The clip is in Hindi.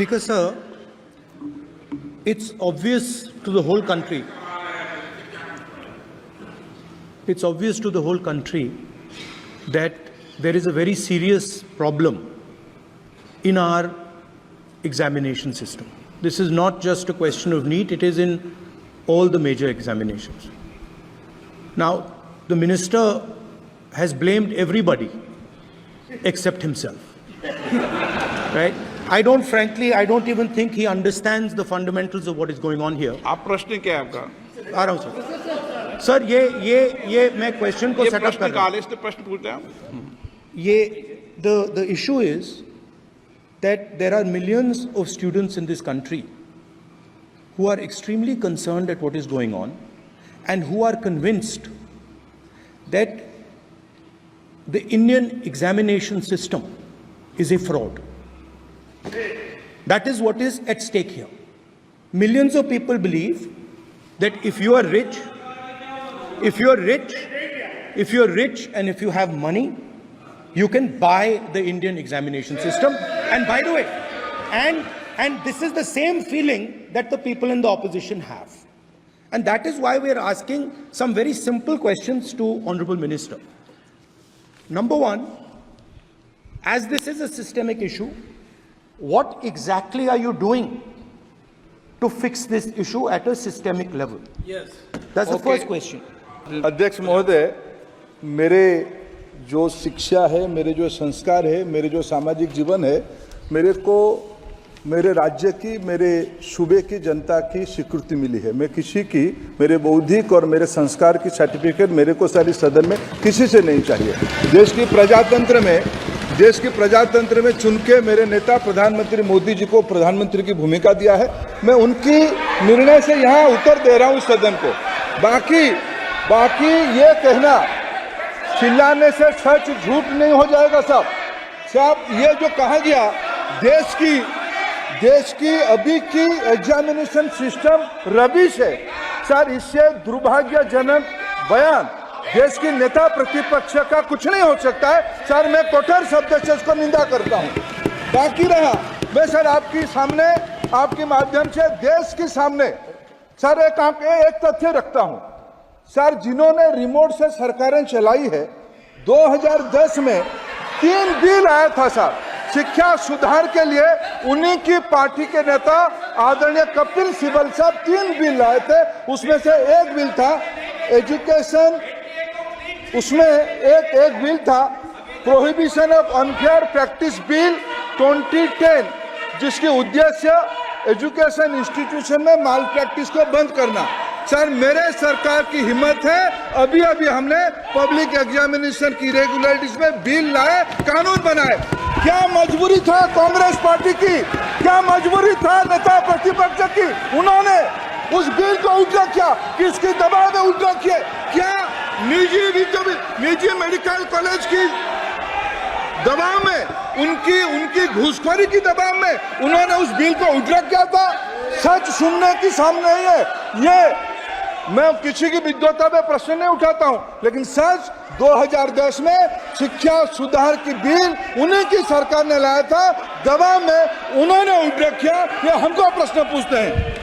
Speaker sir, it's obvious to the whole country. It's obvious to the whole country that there is a very serious problem in our examination system. This is not just a question of NEET, it is in all the major examinations. Now, the minister has blamed everybody except himself. Right? I don't even think he understands the fundamentals of what is going on here. आप प्रश्न क्या है आपका? आ रहा हूं सर ये मैं क्वेश्चन को सेटअप कर रहा हूं। प्रश्न पूछते हैं। ये the issue is that there are millions of students in this country who are extremely concerned at what is going on and who are convinced that the Indian examination system is a fraud. That is what is at stake here. Millions of people believe that if you are rich and if you have money, you can buy the Indian examination system. And by the way, and this is the same feeling that the people in the opposition have. And that is why we are asking some very simple questions to Honorable Minister. Number one, as this is a systemic issue, what exactly are you doing to fix this issue at a systemic level? Yes. That's the first question. अध्यक्ष महोदय, मेरे जो शिक्षा है, मेरे जो संस्कार है, मेरे जो सामाजिक जीवन है, मेरे को मेरे राज्य की, मेरे सूबे की जनता की स्वीकृति मिली है। मैं किसी की, मेरे बौद्धिक और मेरे संस्कार की सर्टिफिकेट मेरे को सारी सदन में किसी से नहीं चाहिए। देश की प्रजातंत्र में चुन के मेरे नेता प्रधानमंत्री मोदी जी को प्रधानमंत्री की भूमिका दिया है। मैं उनकी निर्णय से यहाँ उत्तर दे रहा हूँ सदन को। बाकी ये कहना, चिल्लाने से सच झूठ नहीं हो जाएगा साहब। ये जो कहा गया, देश की अभी की एग्जामिनेशन सिस्टम रबिश है सर, इससे दुर्भाग्यजनक बयान देश की नेता प्रतिपक्ष का कुछ नहीं हो सकता है सर। मैं कठोर शब्द से इसको निंदा करता हूं। बाकी रहा, मैं सर आपके सामने, आपके माध्यम से देश के सामने सर एक तथ्य रखता हूं सर। जिन्होंने रिमोट से सरकारें चलाई है, 2010 में 3 बिल आया था सर शिक्षा सुधार के लिए। उन्हीं की पार्टी के नेता आदरणीय कपिल सिब्बल साहब 3 बिल लाए थे। उसमें से एक बिल था एजुकेशन, उसमें एक बिल था prohibition of unfair practice bill 2010, जिसके उद्देश्य एजुकेशन इंस्टीट्यूशन में माल प्रैक्टिस को बंद करना। सर मेरे सरकार की हिम्मत है, अभी हमने पब्लिक एग्जामिनेशन की रेगुलरिटीज में बिल लाए, कानून बनाए। क्या मजबूरी था कांग्रेस पार्टी की, क्या मजबूरी था नेता प्रतिपक्ष की? उन्होंने उस बिल को उल्टा किया, किसके दबाव में उल्टा किया? क्या निजी मेडिकल कॉलेज की दबाव में, उनकी घूसखोरी की दबाव में उन्होंने उस बिल को उल्टा किया था? सच सुनने की सामने ही है। ये मैं किसी की विद्वता में प्रश्न नहीं उठाता हूं, लेकिन सच 2010 में शिक्षा सुधार की बिल उन्हीं की सरकार ने लाया था, दबाव में उन्होंने उल्टा किया। ये हमको प्रश्न पूछते हैं।